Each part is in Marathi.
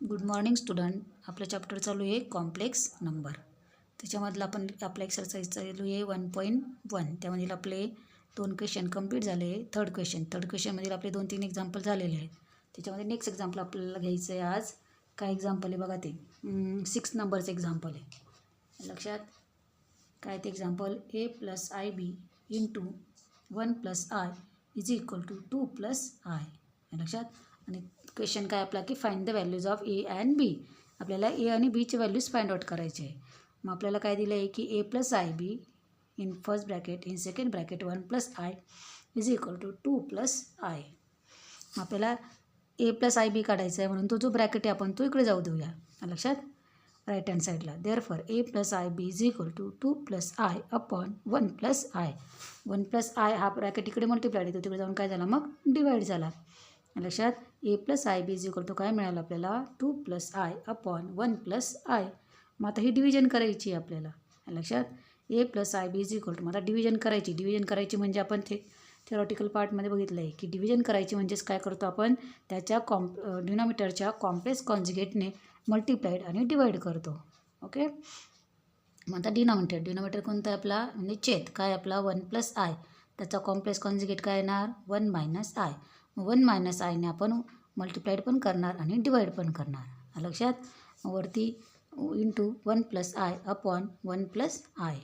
Good morning student. आपलं चॅप्टर चालू आहे कॉम्प्लेक्स नंबर. त्याच्यामधलं आपला एक्सरसाइज चालू आहे 1.1. त्यामधील आपले 2 क्वेश्चन कंप्लीट झाले. थर्ड क्वेश्चनमधील आपले 2-3 एक्झाम्पल झालेले आहेत. त्याच्यामध्ये नेक्स्ट एक्झाम्पल आपल्याला घ्यायचं आहे आज. काय एक्झाम्पल आहे बघा, ते 6 नंबरचं एक्झाम्पल आहे. लक्षात काय ते example, a+ib into 1+i is equal to 2+i. लक्षात. आणि क्वेश्चन काय आपला की find the values of A and B. आपल्याला ए आणि बीचे व्हॅल्यूज फाइंड आउट करायचे आहे. मग आपल्याला काय दिलं आहे की a+ib in first bracket in second bracket 1+i is equal to 2+i. मग आपल्याला a+ib काढायचं आहे, म्हणून तो जो ब्रॅकेट आहे आपण तो इकडे जाऊ देऊया. लक्षात, राईट हँड साईडला. Therefore a+ib is equal to 2+i upon 1+i. 1+i हा ब्रॅकेट इकडे मल्टिप्लाइड येतो, तिकडे जाऊन काय झाला मग डिवाइड झाला. लक्षात, a+ib इज इक्वल टू काय मिळालं आपल्याला 2+i अपॉन 1+i. मग आता ही डिव्हिजन करायची आहे आपल्याला. लक्षात, a+ib इज इक्वल टू, मग आता डिव्हिजन करायची म्हणजे आपण ते थेरॉटिकल पार्टमध्ये बघितलं आहे की डिव्हिजन करायची म्हणजेच काय करतो आपण, त्याच्या डिनॉमिनेटरच्या कॉम्प्लेक्स कॉन्जुगेटने मल्टिप्लाइड आणि डिवाइड करतो. ओके. मग आता डिनॉमिनेटर कोणता आहे आपला, म्हणजे छेद काय आपला 1+i, त्याचा कॉम्प्लेक्स कॉन्जुगेट काय येणार 1 - i. 1 - i ने आपण मल्टिप्लाइड पण करणार आणि डिवाइड पण करणार. लक्षात, वरती into 1+i upon 1+i.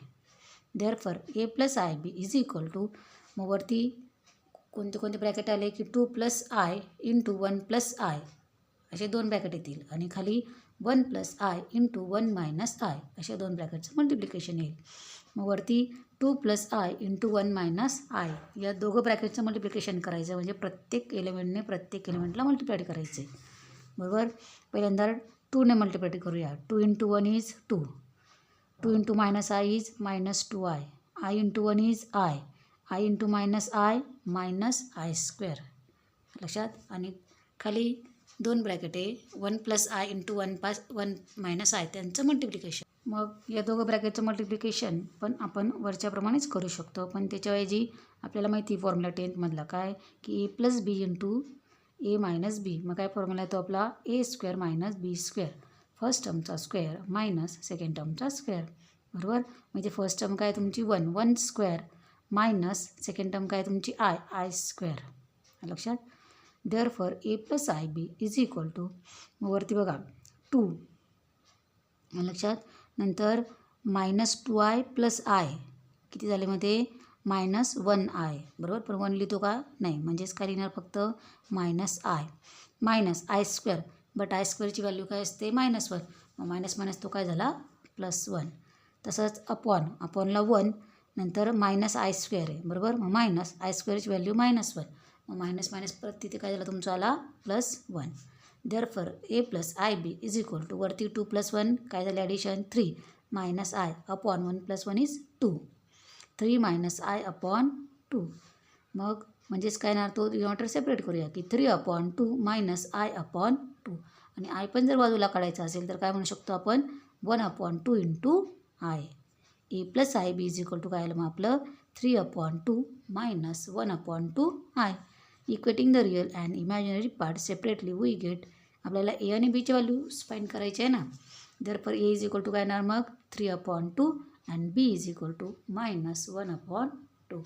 Therefore a+ib is equal to, मग वरती कोणते ब्रॅकेट आले की 2+i इंटू 1+i असे 2 ब्रॅकेट येतील, आणि खाली 1+i इंटू 1 - i अशा 2 ब्रॅकेटचं मल्टिप्लिकेशन येईल. मग वरती 2+i इंटू 1 - i या दोघं ब्रॅकेटचं मल्टिप्लिकेशन करायचं, म्हणजे प्रत्येक एलिमेंटला मल्टिप्लाइड करायचं आहे. बरोबर. पहिल्यांदा 2ने मल्टिप्लाइड करूया. 2 into 1 is 2. 2 into -i is -2i. i into 1 is i. i into -i -i². लक्षात. आणि खाली 2 ब्रॅकेट आहे 1+i इंटू 1 - i त्यांचं मल्टिप्लिकेशन. मग या दोघं ब्रॅकेटचं मल्टिप्लिकेशन पण आपण वरच्याप्रमाणेच करू शकतो, पण त्याच्याऐवजी आपल्याला माहिती फॉर्म्युला 10थमधला काय की a+b इंटू a - b. मग काय फॉर्म्युला आहे तो आपला a² - b². फर्स्ट टर्मचा स्क्वेअर मायनस सेकंड टर्मचा स्क्वेअर. बरोबर. म्हणजे फर्स्ट टर्म काय तुमची 1² मायनस सेकंड टर्म काय तुमची i². लक्षात. Therefore a+ib is equal to, मग वरती बघा 2. लक्षात. नंतर -2i + i किती झाले मध्ये -1i. बरोबर. पण 1 लिहितो का नाही, म्हणजेच काय लिहिणार फक्त -i minus i². But i² value काय असते -1. मग मायनस तो काय झाला +1. तसंच अपॉनला 1 नंतर -i² आहे. बरोबर. मग -i² व्हॅल्यू -1. मग मायनस परत तिथे काय झालं तुमचा आला +1. Therefore a+ib is equal to, वरती 2 + 1 काय झाले addition 3 -i upon 1 + 1 is 2. 3 - i upon 2. मग म्हणजेच काय येणार, तो डिनॉमिनेटर सेपरेट करूया की 3/2 - i अपॉन 2. आणि i पण जर बाजूला काढायचा असेल तर काय म्हणू शकतो आपण 1/2 into i. a+ib is equal to काय आलं मग आपलं 3/2 - 1/2 i. Equating the real and imaginary part separately we get, आपल्याला ए आणि बीचे व्हॅल्यूज फाइंड करायचे आहे ना. Therefore A is equal to काय येणार मग 3/2 and B is equal to -1/2.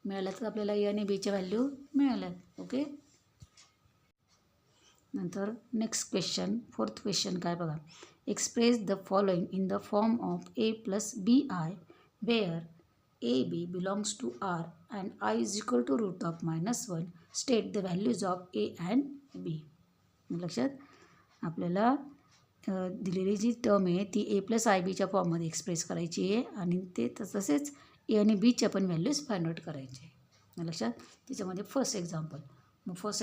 मिळालं तर आपल्याला ए आणि बीचे व्हॅल्यू मिळाल्यात. ओके. नंतर नेक्स्ट क्वेश्चन, फोर्थ क्वेश्चन काय बघा, express the following in the form of a+bi where ab belongs to r and i is equal to √(-1). State the values of a and b. लक्षात, आपल्याला दिलेली जी टर्म आहे ती a+ib फॉर्ममध्ये एक्सप्रेस करायची आहे, आणि ते तसेच ए आणि बीच्या पण व्हॅल्यूज फाइंड आउट करायचे. लक्षात. त्याच्यामध्ये फर्स्ट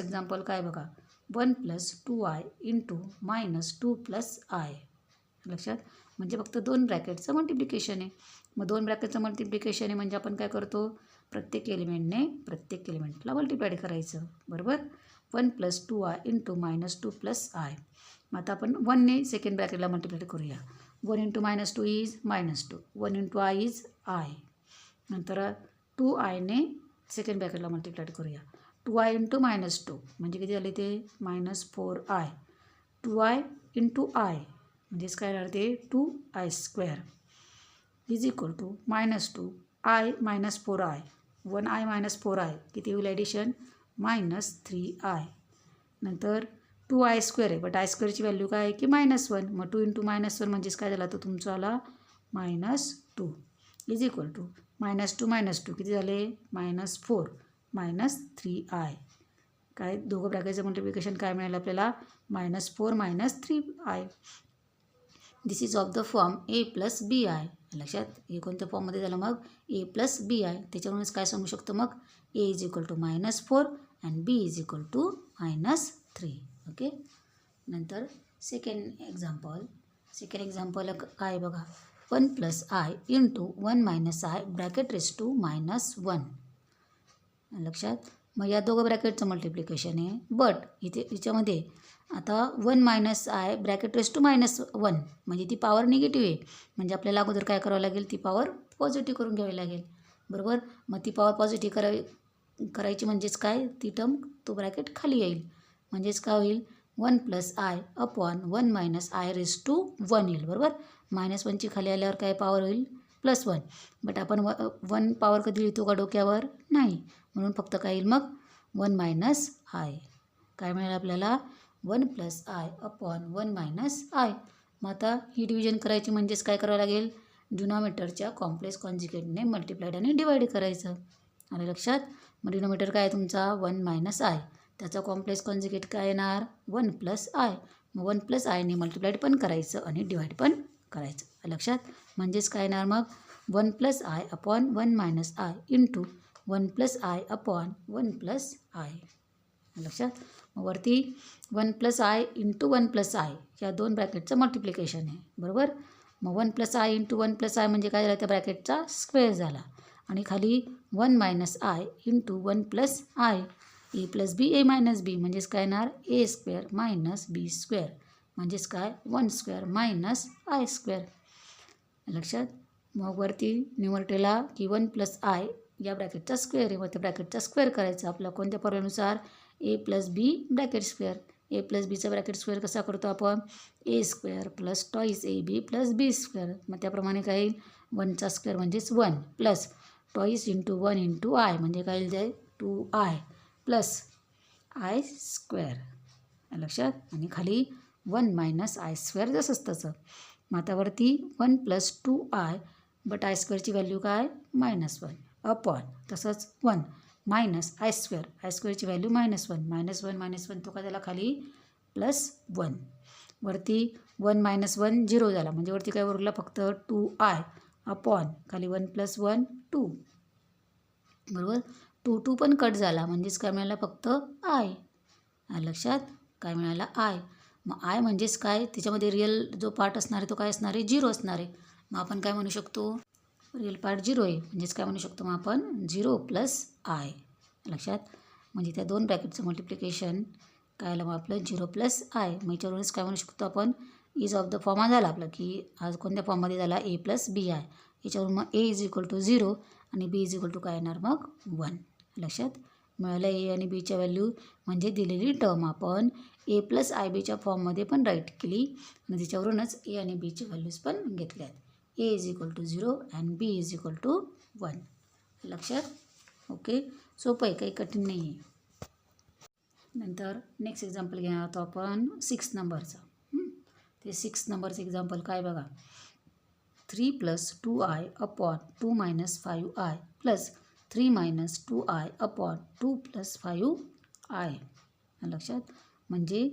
एक्झाम्पल काय बघा, 1 + 2i इंटू -2+i. लक्षात. म्हणजे फक्त 2 ब्रॅकेटचं मल्टिप्लिकेशन आहे. मग 2 ब्रॅकेटचं मल्टिप्लिकेशन आहे म्हणजे आपण काय करतो, प्रत्येक एलिमेंटला मल्टिप्लाइड करायचं. बरोबर. 1 + 2i इंटू -2+i. मग आता आपण 1ने सेकंड ब्रॅकेटला मल्टिप्लाइड करूया. 1 into -2 is -2. 1 into i is i. नंतर 2iने सेकंड ब्रॅकेटला मल्टिप्लाइड करूया. 2i इंटू -2 म्हणजे किती झाले ते -4i. 2i इंटू आय म्हणजेच काय राहते 2i² is equal to -2i - 4i 1i - 4i किती होईल ॲडिशन -3i नंतर 2i² आहे बट i² व्हॅल्यू काय आहे की -1 मग 2 × -1 म्हणजेच काय झाला तर तुमचा आला -2 इज इक्वल टू -2 किती झाले -4 -3i काय दोघं ब्रॅकेटचं मल्टिप्लिकेशन काय मिळालं आपल्याला -4 - 3i this is of the form a + bi लक्षात हे कोणत्या फॉर्ममध्ये झालं मग a + bi त्याच्यावरूनच काय सांगू शकतो मग a is equal to -4 and b is equal to -3 okay नंतर सेकंड एक्झाम्पल काय बघा 1 + i into 1 - i bracket raise to -1 लक्षात मग या दोघं ब्रॅकेटचं मल्टिप्लिकेशन आहे बट इथे याच्यामध्ये आता 1 - i ब्रॅकेट रेस टू -1 म्हणजे ती पॉवर निगेटिव्ह आहे म्हणजे आपल्याला अगोदर काय करावं लागेल ती पॉवर पॉझिटिव्ह करून घ्यावी लागेल बरोबर मग ती पॉवर पॉझिटिव्ह करायची म्हणजेच काय ती टर्म तो ब्रॅकेट खाली येईल म्हणजेच काय होईल 1 + i upon 1 - i raise to 1 येईल बरोबर -1ची खाली आल्यावर काय पॉवर होईल +1 बट आपण 1 पॉवर कधी लिहितो का डोक्यावर नाही म्हणून फक्त काय येईल मग 1 - i काय मिळेल आपल्याला 1 + i अपॉन 1 - i मग आता ही डिव्हिजन करायची म्हणजेच काय करावं लागेल डिनॉमिनेटरच्या कॉम्प्लेक्स कॉन्जुगेटने मल्टिप्लाइड आणि डिवाइड करायचं आलं लक्षात मग डिनॉमिनेटर काय तुमचा 1 - i त्याचा कॉम्प्लेक्स कॉन्जुगेट काय येणार 1 + i मग 1 + i ने मल्टिप्लाइड पण करायचं आणि डिवाइड पण करायचं लक्षात म्हणजेच काय येणार मग 1 + i upon 1 - i into 1 + i upon 1 + i लक्षात मग वरती 1 + i इंटू 1 + i या दोन ब्रॅकेटचं मल्टिप्लिकेशन आहे बरोबर मग 1 + i इंटू 1 + i म्हणजे काय झालं त्या ब्रॅकेटचा स्क्वेअर झाला आणि खाली 1 - i into 1 + i a + b a - b म्हणजेच काय येणार a² - b² म्हणजेच काय 1² - i² लक्षात मग वरती न्यूमरेटरला की 1 + i या ब्रॅकेटचा स्क्वेअर आहे मग त्या ब्रॅकेटचा स्क्वेअर करायचा आपला कोणत्या फॉर्म्युल्यानुसार a + b bracket square a + bचा ब्रॅकेट स्क्वेअर कसा करतो आपण a² + 2ab + b² मग त्याप्रमाणे काय येईल 1चा स्क्वेअर म्हणजेच 1 प्लस 2 × 1 × i म्हणजे काय येईल जाईल 2i + i² लक्षात आणि खाली 1 - i² जसंच तसं मग आता वरती 1 + 2i बट i² व्हॅल्यू काय -1 अपॉन तसंच 1 - i² ची व्हॅल्यू -1 -1 तो काय झाला खाली +1 वरती 1 - 1 0 झाला म्हणजे वरती काय उरला फक्त 2i अपॉन खाली 1 + 1 2 बरोबर 2 पण कट झाला म्हणजेच काय मिळाला फक्त i लक्षात काय मिळाला i मग i म्हणजेच काय त्याच्यामध्ये रिअल जो पार्ट असणार आहे तो काय असणार आहे 0 असणार आहे मग आपण काय म्हणू शकतो रिअल पार्ट 0 आहे म्हणजेच काय म्हणू शकतो मग आपण 0 + i लक्षात म्हणजे त्या दोन ब्रॅकेटचं मल्टिप्लिकेशन काय आलं मग आपलं 0 + i मग याच्यावरूनच काय म्हणू शकतो आपण इज ऑफ द फॉर्म झाला आपला की आज कोणत्या फॉर्ममध्ये झाला a + bi याच्यावरून मग a इज इक्वल टू 0 आणि b इज इक्वल टू काय येणार मग 1 लक्षात मिळालं a आणि bच्या व्हॅल्यू म्हणजे दिलेली टर्म आपण a + ib फॉर्ममध्ये पण राईट केली आणि त्याच्यावरूनच a आणि bची व्हॅल्यूज पण घेतल्यात a is equal to 0 and b is equal to 1 लक्षात ओके सोपं आहे काही कठीण नाही आहे नंतर नेक्स्ट एक्झाम्पल घेणार आहोत आपण 6 नंबरचं ते 6 नंबरचं एक्झाम्पल काय बघा 3 + 2i upon 2 - 5i plus 3 - 2i upon 2 + 5i लक्षात म्हणजे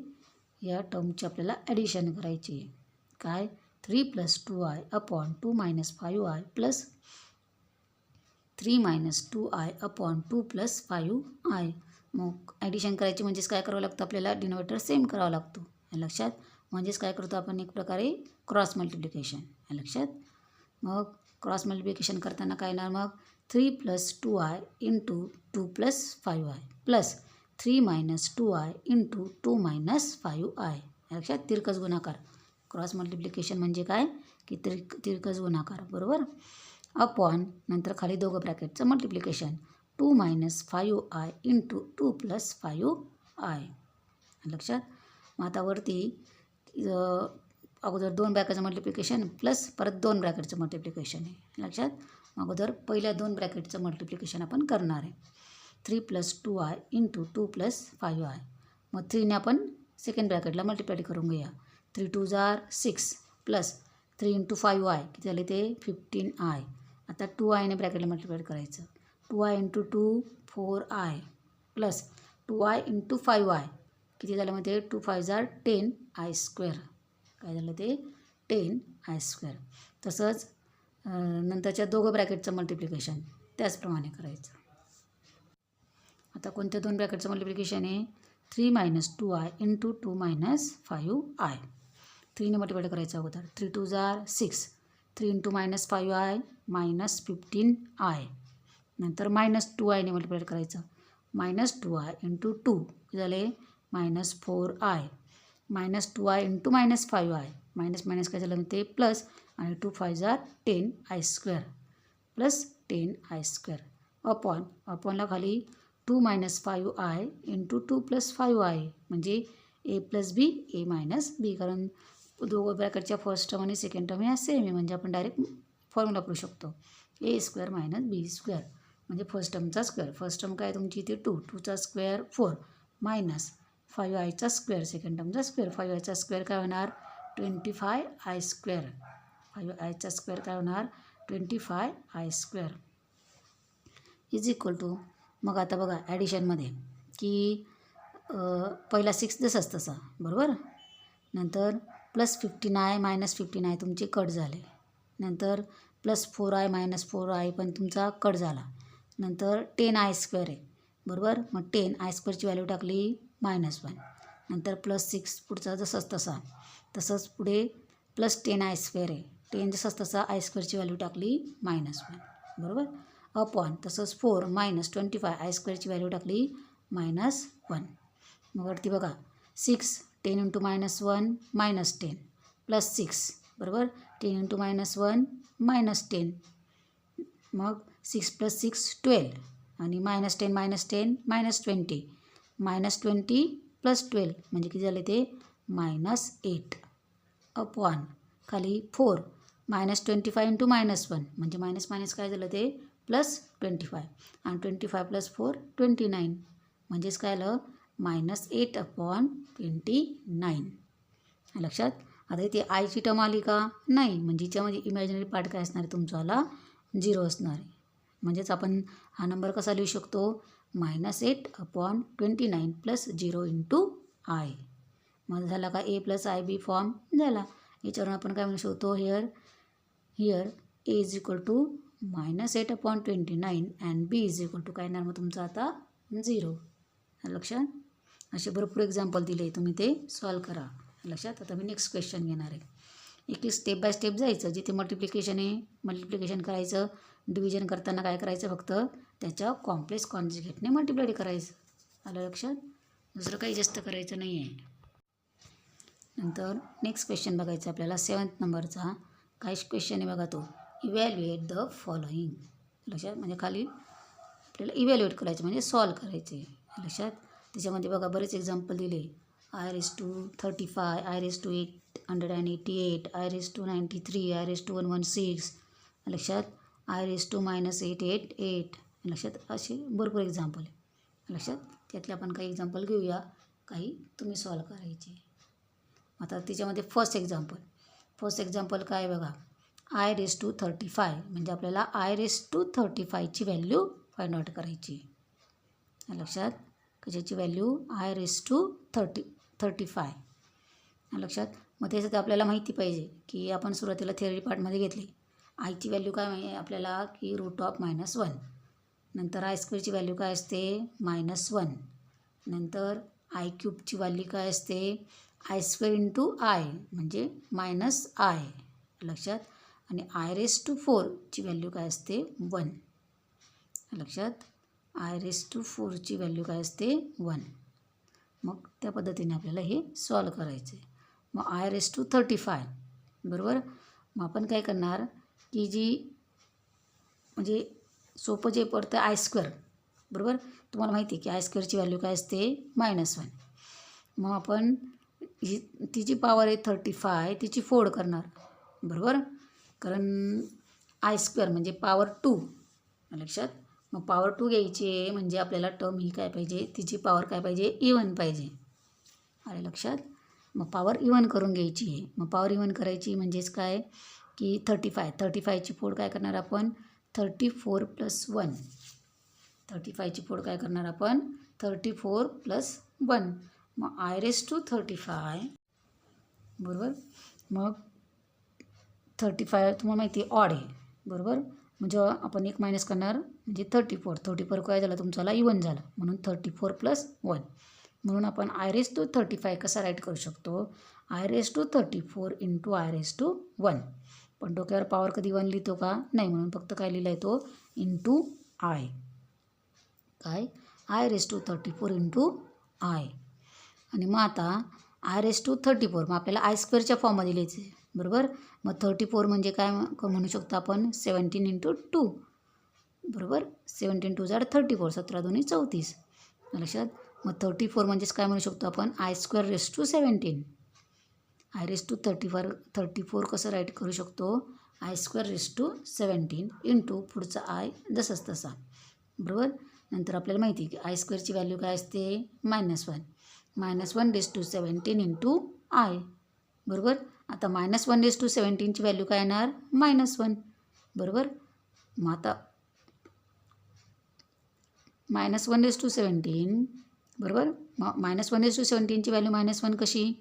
या टर्मची आपल्याला ॲडिशन करायची आहे काय 3 + 2i upon 2 - 5i plus 3 - 2i upon 2 + 5i मग ॲडिशन करायची म्हणजेच काय करावं लागतं आपल्याला डिनॉमिनेटर सेम करावा लागतो लक्षात म्हणजेच काय करतो आपण एक प्रकारे क्रॉस मल्टिप्लिकेशन लक्षात मग क्रॉस मल्टिप्लिकेशन करताना काय येणार मग 3 + 2i into 2 + 5i plus 3 - 2i into 2 - 5i लक्षात तिरकस गुणाकार क्रॉस मल्टिप्लिकेशन म्हणजे काय की तिरकस गुणाकार बरोबर अपॉन नंतर खाली दोघं ब्रॅकेटचं मल्टिप्लिकेशन 2 - 5i इंटू 2 + 5i लक्षात मग आता वरती अगोदर 2 ब्रॅकेटचं मल्टिप्लिकेशन प्लस परत 2 ब्रॅकेटचं मल्टिप्लिकेशन आहे लक्षात. अगोदर पहिल्या 2 ब्रॅकेटचं मल्टिप्लिकेशन आपण करणार आहे. 3 + 2i × 2 + 5i. मग 3ने आपण सेकंड ब्रॅकेटला मल्टिप्लाय करून घेऊया. 3 2 जार 6 प्लस 3 × 5i किती झाले ते 15i. आता 2iने ब्रॅकेटला मल्टिप्लाय करायचं. 2i × 2 4i plus 2i × 5i किती झालं मग ते 2 5 जार 10i². काय झालं ते 10i². तसंच नंतरच्या दोघं ब्रॅकेटचं मल्टिप्लिकेशन त्याचप्रमाणे करायचं. आता कोणत्या 2 ब्रॅकेटचं मल्टिप्लिकेशन आहे 3 - 2i × 2 - 5i. 3ने मल्टिप्लाय करायचं अगोदर. 3 2 जार 6 3 × -5i -15i. नंतर -2iने मल्टिप्लाय करायचं. -2i × 2 झाले -4i. -2i × -5i मायनस काय झालं ते प्लस आणि 2 5 जार 10i² प्लस 10i² अपॉनला खाली 2 - 5i × 2 + 5i म्हणजे a + b a - b. कारण दोघं ब्रॅकेटच्या फर्स्ट टर्म आणि सेकंड टर्म ह्या सेम आहे म्हणजे आपण डायरेक्ट फॉर्म्युला वापरू शकतो. a² - b² म्हणजे फर्स्ट टर्मचा स्क्वेअर. फर्स्ट टर्म काय तुमची इथे 2 2चा स्क्वेअर 4 मायनस 5i² सेकंड टर्मचा स्क्वेअर. 5i² काय होणार 25i². 5i² काय होणार 25i² इज इक्वल टू. मग आता बघा ॲडिशनमध्ये की पहिला 6 जसंच तसा बरोबर. नंतर +15i -15i तुमचे कट झाले. नंतर +4i - 4i पण तुमचा कट झाला. नंतर 10i² आहे बरोबर. मग 10i² व्हॅल्यू टाकली -1. नंतर +6 पुढचा जसंच तसा. तसंच पुढे +10i² आहे. 10 जसंच तसा i² व्हॅल्यू टाकली -1 बरोबर. अपॉन तसंच 4 - 25i² व्हॅल्यू टाकली -1. मग वरती बघा 6 10 × -1 -10 प्लस 6 बरोबर. 10 × -1 -10 मग 6 + 6 12 आणि -10 -10 -20 -20 + 12 म्हणजे किती झाले ते -8 अपॉन खाली 4 -25 × -1 म्हणजे मायनस काय झालं ते +25 आणि 25 + 4 29 म्हणजेच काय आलं -8/29 लक्षात. आता इथे आयची टर्म आली का नाही म्हणजे याच्यामध्ये इमॅजिनरी पार्ट काय असणार आहे तुमचावाला 0 असणार आहे. म्हणजेच आपण हा नंबर कसा लिहू शकतो -8/29 + 0 × i. मग झाला का a + ib फॉर्म झाला. याच्यावरून आपण काय म्हणू शकतो here a is equal to -8/29 and b is equal to काय येणार मग तुमचं आता 0 लक्षात. असे भरपूर एक्झाम्पल दिले तुम्ही ते सॉल्व करा लक्षात. आता मी नेक्स्ट क्वेश्चन घेणार आहे. एक स्टेप बाय स्टेप जायचं. जिथे मल्टिप्लिकेशन आहे मल्टिप्लिकेशन करायचं. डिव्हिजन करताना काय करायचं फक्त त्याच्या कॉम्प्लेक्स कॉन्जुगेटने मल्टिप्लाय करायचं. आलं लक्षात. दुसरं काही जास्त करायचं नाही आहे. नंतर नेक्स्ट क्वेश्चन बघायचं आपल्याला 7th नंबरचा. काय क्वेश्चन आहे बघा तो इव्हॅल्युएट द फॉलोइंग लक्षात. म्हणजे खाली आपल्याला इव्हॅल्युएट करायचं म्हणजे सॉल्व करायचे लक्षात. त्याच्यामध्ये बघा बरेच एक्झाम्पल दिले. i⁵35 i⁵888 i⁵93 i⁵116 लक्षात. i⁻888 लक्षात. असे भरपूर एक्झाम्पल आहे लक्षात. त्यातले आपण काही एक्झाम्पल घेऊया काही तुम्ही सॉल्व करायचे. आता त्याच्यामध्ये फर्स्ट एक्झाम्पल काय बघा i⁵35 म्हणजे आपल्याला i⁵35 ची व्हॅल्यू फाइंड आउट करायची लक्षात. कशाची व्हॅल्यू i⁵35 लक्षात. मग त्याच्यात आपल्याला माहिती पाहिजे की आपण सुरुवातीला थिअरी पार्टमध्ये घेतली. आयची व्हॅल्यू काय आहे आपल्याला की √−1. नंतर i² ची व्हॅल्यू काय असते -1. नंतर i³ व्हॅल्यू काय असते i² × i म्हणजे -i लक्षात. आणि i⁴ ची व्हॅल्यू काय असते 1 लक्षात. i⁴ ची व्हॅल्यू काय असते 1. मग त्या पद्धतीने आपल्याला हे सॉल्व करायचं आहे. मग i⁵35 बरोबर. मग आपण काय करणार की जी म्हणजे सोपं जे पडतं i² बरोबर. तुम्हाला माहिती आहे की i² ची व्हॅल्यू काय असते -1. मग आपण ही तिची पॉवर आहे 35, तिची फोड करणार बरोबर, कारण आय स्क्वेअर म्हणजे पॉवर 2 लक्षात. मग पॉवर 2 घ्यायची आहे म्हणजे आपल्याला टर्म ही काय पाहिजे, तिची पॉवर काय पाहिजे, इवन पाहिजे. आले लक्षात. मग पॉवर इवन करून घ्यायची आहे. मग पॉवर इवन करायची म्हणजेच काय की 35ची फोड काय करणार आपण 34 + 1. 35ची फोड काय करणार आपण 34 + 1. मग I⁵35 बरोबर. मग 35 तुम्हाला माहिती आहे ऑड आहे बरोबर. मग जेव्हा आपण एक मायनस करणार म्हणजे 34 काय झालं तुमचाला इवन झालं म्हणून 34 + 1. म्हणून आपण I⁵35 कसा राईट करू शकतो I⁵34 × I⁵1. पण डोक्यावर पॉवर कधी 1 लिहितो का नाही, म्हणून फक्त काय लिहिला आहे तो इंटू आय. काय I⁵34 × I. आणि मग आता I⁵34 मग आपल्याला आय स्क्वेअरच्या फॉर्ममध्ये लिहायचं आहे बरोबर. मग 34 म्हणजे काय म्हणू शकतो आपण 17 × 2 बरोबर. 17 × 2 = 34, 17 × 2 = 34 लक्षात. मग 34 म्हणजेच काय म्हणू शकतो आपण I²⁻17. I⁵34 कसं राईट करू शकतो I²⁻17 इंटू पुढचा आय जसंच तसा बरोबर. नंतर आपल्याला माहिती आहे की I² व्हॅल्यू काय असते -1. -1⁻17 × I बरोबर. आता -1⁻17 ची व्हॅल्यू काय येणार -1 बरोबर. मग आता -1⁻17 बरोबर. मग -1⁻17 ची व्हॅल्यू -1 कशी,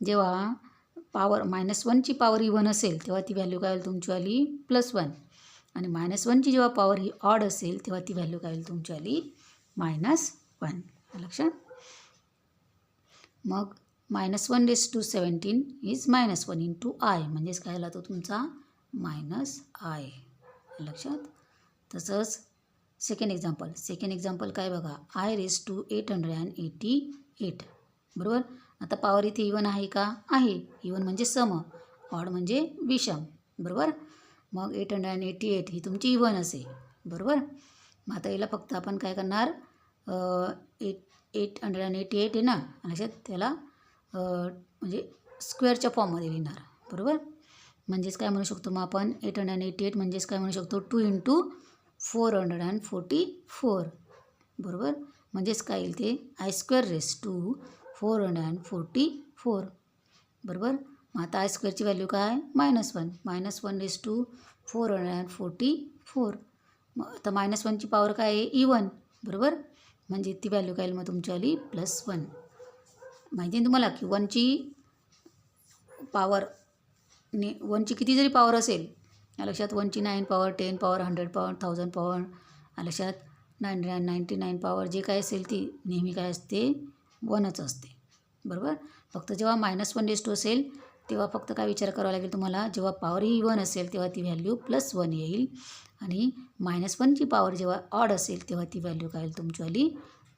जेव्हा पॉवर -1 ची पॉवर इवन असेल तेव्हा ती व्हॅल्यू काय होईल तुमची आली +1. आणि -1 ची जेव्हा पॉवर ही ऑड असेल तेव्हा ती व्हॅल्यू काय होईल तुमची आली -1 लक्षात. मग -1⁻17 इज -1 × I म्हणजेच काय आला तो तुमचा -I लक्षात. तसंच सेकंड एक्झाम्पल काय बघा I⁵888 बरोबर. आता पॉवर इथे इवन आहे का आहे, इवन म्हणजे सम, ऑड म्हणजे विषम बरोबर. मग 888 ही तुमची इवन असेल बरोबर. मग आता याला फक्त आपण काय करणार 888 आहे ना लक्षात, त्याला म्हणजे स्क्वेअरच्या फॉर्ममध्ये लिहिणार बरोबर. म्हणजेच काय म्हणू शकतो मग आपण 888 म्हणजेच काय म्हणू शकतो 2 × 444 बरोबर. म्हणजेच काय येईल ते I²⁻444 बरोबर. मग आता I² व्हॅल्यू काय -1 -1⁻444. मग आता -1 ची पॉवर काय आहे इवन बरोबर. म्हणजे ती व्हॅल्यू काय येईल मग तुमची आली +1. माहिती आहे तुम्हाला की 1 ची पॉवर 1 ची किती जरी पॉवर असेल लक्षात, 1 ची 9 पॉवर 10 पॉवर 100 पॉवर 1000 पॉवर लक्षात 99 पॉवर जे काय असेल ती नेहमी काय असते 1च असते बरोबर. फक्त जेव्हा -1 असेल तेव्हा फक्त काय विचार करावा लागेल तुम्हाला, जेव्हा पॉवर ही इवन असेल तेव्हा ती व्हॅल्यू +1 येईल. आणि -1 ची पॉवर जेव्हा ऑड असेल तेव्हा ती व्हॅल्यू काय येईल तुमची आली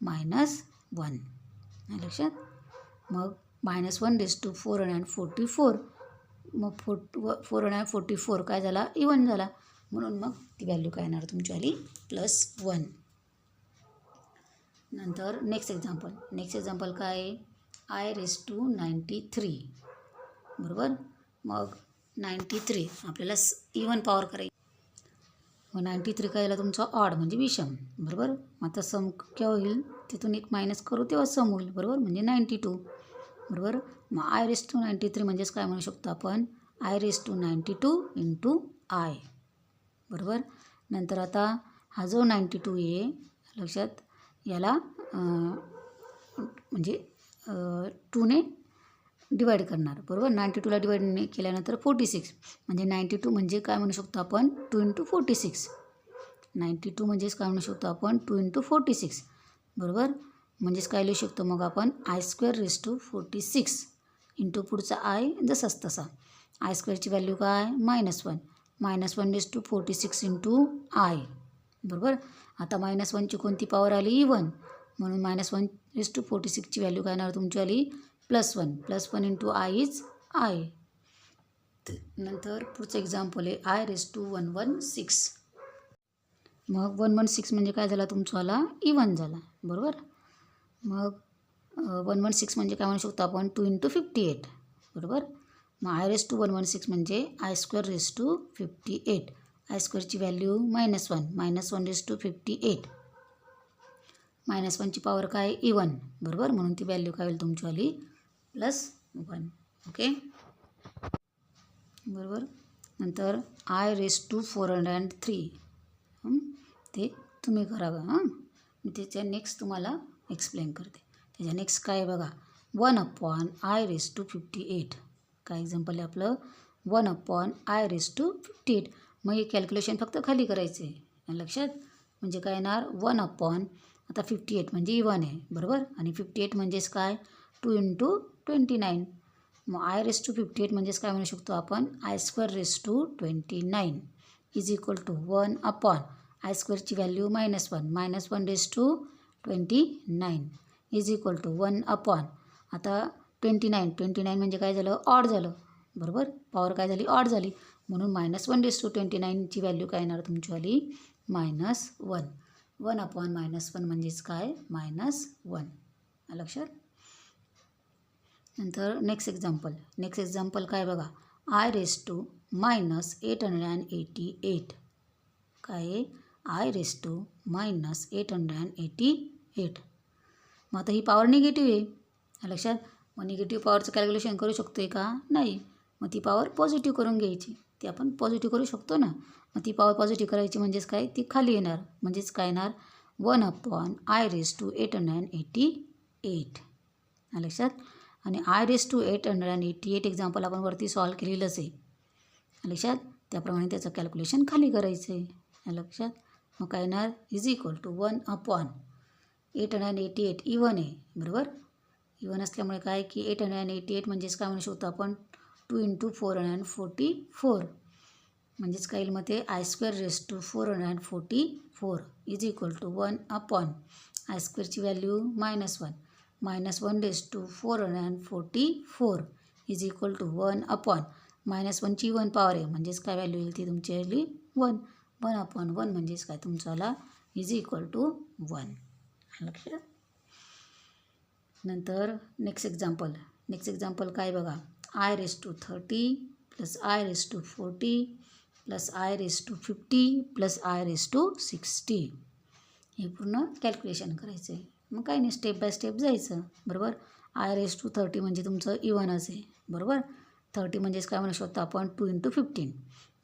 -1 लक्षात. मग -1⁻444 मग 444 काय झाला इवन झाला, म्हणून मग ती व्हॅल्यू काय येणार तुमची आली +1. नंतर नेक्स्ट एक्झाम्पल काय आहे I⁵93 बरोबर. मग 93 आपल्याला इवन पॉवर करायची. मग 93 काय झाला तुमचा ऑड म्हणजे विषम बरोबर. मग आता सम केव्हा होईल तिथून एक मायनस करू तेव्हा सम होईल बरोबर, म्हणजे 92 बरोबर. मग I⁵93 म्हणजेच काय म्हणू शकतो आपण I⁵92 × I बरोबर. नंतर आता हा जो 92 आहे लक्षात, याला म्हणजे 2ने डिवाईड करणार बरोबर. 92ला डिवाईड केल्यानंतर 46 म्हणजे 92 म्हणजे काय म्हणू शकतो आपण 2 × 46. 92 म्हणजेच काय म्हणू शकतो आपण 2 × 46 बरोबर. म्हणजेच काय लिहू शकतो मग आपण I²⁴46 इंटू पुढचा आय जसाच तसा. I² ची व्हॅल्यू काय -1 -1⁴46 × I बरोबर. आता -1 ची कोणती पॉवर आली इवन, म्हणून -1⁴46 ची व्हॅल्यू काय येणार तुमची आली +1 × I इज I. नंतर पुढचं एक्झाम्पल आहे I⁵116. मग 116 म्हणजे काय झाला तुमचा आला इवन झाला बरोबर. मग 116 म्हणजे काय म्हणू शकतो आपण 2 × 58 बरोबर. मग I⁻116 म्हणजे I²⁵58. I² value -1 -1⁵58. -1ची पॉवर काय इवन बरोबर, म्हणून ती व्हॅल्यू काय होईल तुमचीवाली +1. ओके बरोबर. नंतर I⁻403 ते तुम्ही करावं मी त्याच्या नेक्स्ट तुम्हाला एक्सप्लेन करते. त्याच्या नेक्स्ट काय बघा 1/I⁻58. काय एक्झाम्पल आहे आपलं 1/I⁻58. मग हे कॅल्क्युलेशन फक्त खाली करायचं आहे लक्षात. म्हणजे काय येणार 1/आता 58 म्हणजे इवन आहे बरोबर, आणि 58 म्हणजेच काय 2 × 29. मग I⁻58 म्हणजेच काय म्हणू शकतो आपण I²⁵29 इज इक्वल टू 1/I²ची व्हॅल्यू -1 -1⁵29 इज इक्वल टू 1/. आता 29 म्हणजे काय झालं ऑड झालं बरोबर, पॉवर काय झाली ऑड झाली, म्हणून -1⁵29ची व्हॅल्यू काय येणार तुमचीवाली -1. 1/-1 म्हणजेच काय -1 लक्षात. नंतर नेक्स्ट एक्झाम्पल काय बघा I⁻888. काय आहे I⁻888. मग आता ही पॉवर निगेटिव्ह आहे लक्षात. मग निगेटिव्ह पॉवरचं कॅल्क्युलेशन करू शकतो आहे का नाही, मग ती पॉवर पॉझिटिव्ह करून घ्यायची. ती आपण पॉझिटिव्ह करू शकतो ना. मग ती पॉवर पॉझिटिव्ह करायची म्हणजेच काय ती खाली येणार, म्हणजेच काय येणार 1/I⁻888 लक्षात. आणि I⁻888 एक्झाम्पल आपण वरती सॉल्व केलेलंच आहे लक्षात. त्याप्रमाणे त्याचं कॅल्क्युलेशन खाली करायचं आहे लक्षात. मग काय येणार इज इक्वल टू 1/888 इवन आहे बरोबर. इवन असल्यामुळे काय की 888 म्हणजेच काय म्हणू शकतो आपण 2 × 444 म्हणजेच काय येईल मग ते I²⁴444 इज इक्वल टू 1/I²ची व्हॅल्यू -1 -1⁴444 इज इक्वल टू 1/. -1ची 1 पॉवर आहे म्हणजेच काय व्हॅल्यू येईल ती तुमची व्हॅल्यू 1. 1/1 म्हणजेच काय तुमचाला इज इक्वल टू 1 लक्षात. नंतर नेक्स्ट एक्झाम्पल काय बघा I⁻30 + I⁻40 + I⁻50 + I⁻60. हे पूर्ण कॅल्क्युलेशन करायचं आहे. मग काय नाही स्टेप बाय स्टेप जायचं बरोबर. I⁻30 म्हणजे तुमचं इवनच आहे बरोबर. 30 म्हणजेच काय म्हणू शकतो आपण 2 × 15.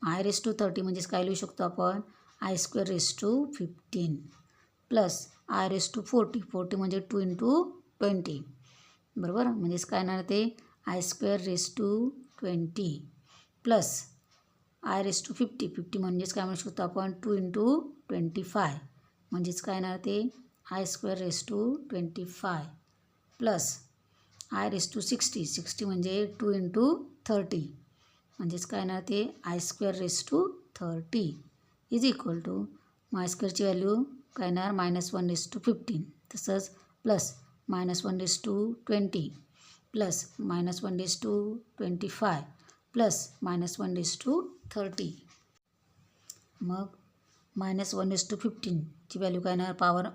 I⁻30 म्हणजेच काय लिहू शकतो आपण I²⁵15 प्लस I⁻40 म्हणजे 2 × 20 बरोबर, म्हणजेच काय येणार ते I²⁵20 प्लस I⁻50 म्हणजेच काय म्हणू शकतो आपण 2 × 25 म्हणजेच काय येणार ते I²⁵25 प्लस I⁻60 म्हणजे 2 × 30 म्हणजेच काय येणार ते I²⁵30 इज इक्वल टू I²ची व्हॅल्यू काय येणार -1:15 तसंच प्लस -1:20 प्लस -1:25 प्लस -1:30. मग -1:15ची व्हॅल्यू काय येणार पॉवर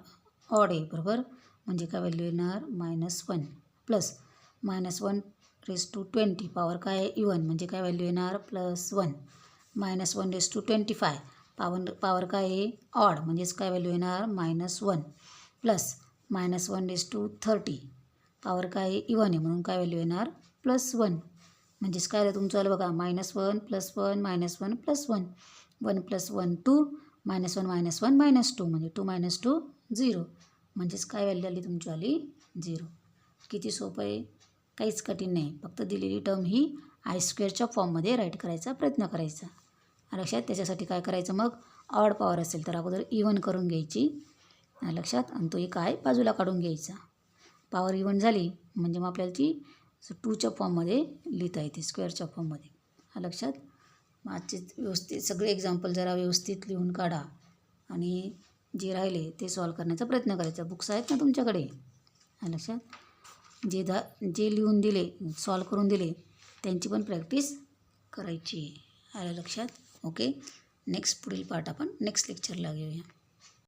ऑड आहे बरोबर, म्हणजे काय व्हॅल्यू येणार -1 प्लस -1:20 पॉवर काय आहे इवन म्हणजे काय व्हॅल्यू येणार +1 -1:25 पॉवर काय आहे ऑड म्हणजेच काय व्हॅल्यू येणार -1 प्लस -1:30 पॉवर काय आहे इवन आहे म्हणून काय व्हॅल्यू येणार +1 म्हणजेच काय आलं तुमचं आलं बघा -1 + 1 -1 + 1 1 + 1 2 -1 -1 -2 म्हणजे 2 - 2 0 म्हणजेच काय व्हॅल्यू आली तुमची आली 0. किती सोपं आहे, काहीच कठीण नाही. फक्त दिलेली टर्म ही I²च्या फॉर्ममध्ये राईट करायचा प्रयत्न करायचा लक्षात. त्याच्यासाठी काय करायचं मग ऑड पॉवर असेल तर अगोदर इवन करून घ्यायची लक्षात, आणि तो एक आहे बाजूला काढून घ्यायचा. पॉवर इवन झाली म्हणजे मग आपल्याला ती 2च्या फॉर्ममध्ये लिहिता येते स्क्वेअरच्या फॉर्ममध्ये लक्षात. मग आजचे व्यवस्थित सगळे एक्झाम्पल जरा व्यवस्थित लिहून काढा आणि जे राहिले ते सॉल्व करण्याचा प्रयत्न करायचा. बुक्स आहेत ना तुमच्याकडे लक्षात. जे लिहून दिले सॉल्व करून दिले त्यांची पण प्रॅक्टिस करायची आलं लक्षात. ओके, नेक्स्ट पुढील पार्ट आपण नेक्स्ट लेक्चरला घेऊया.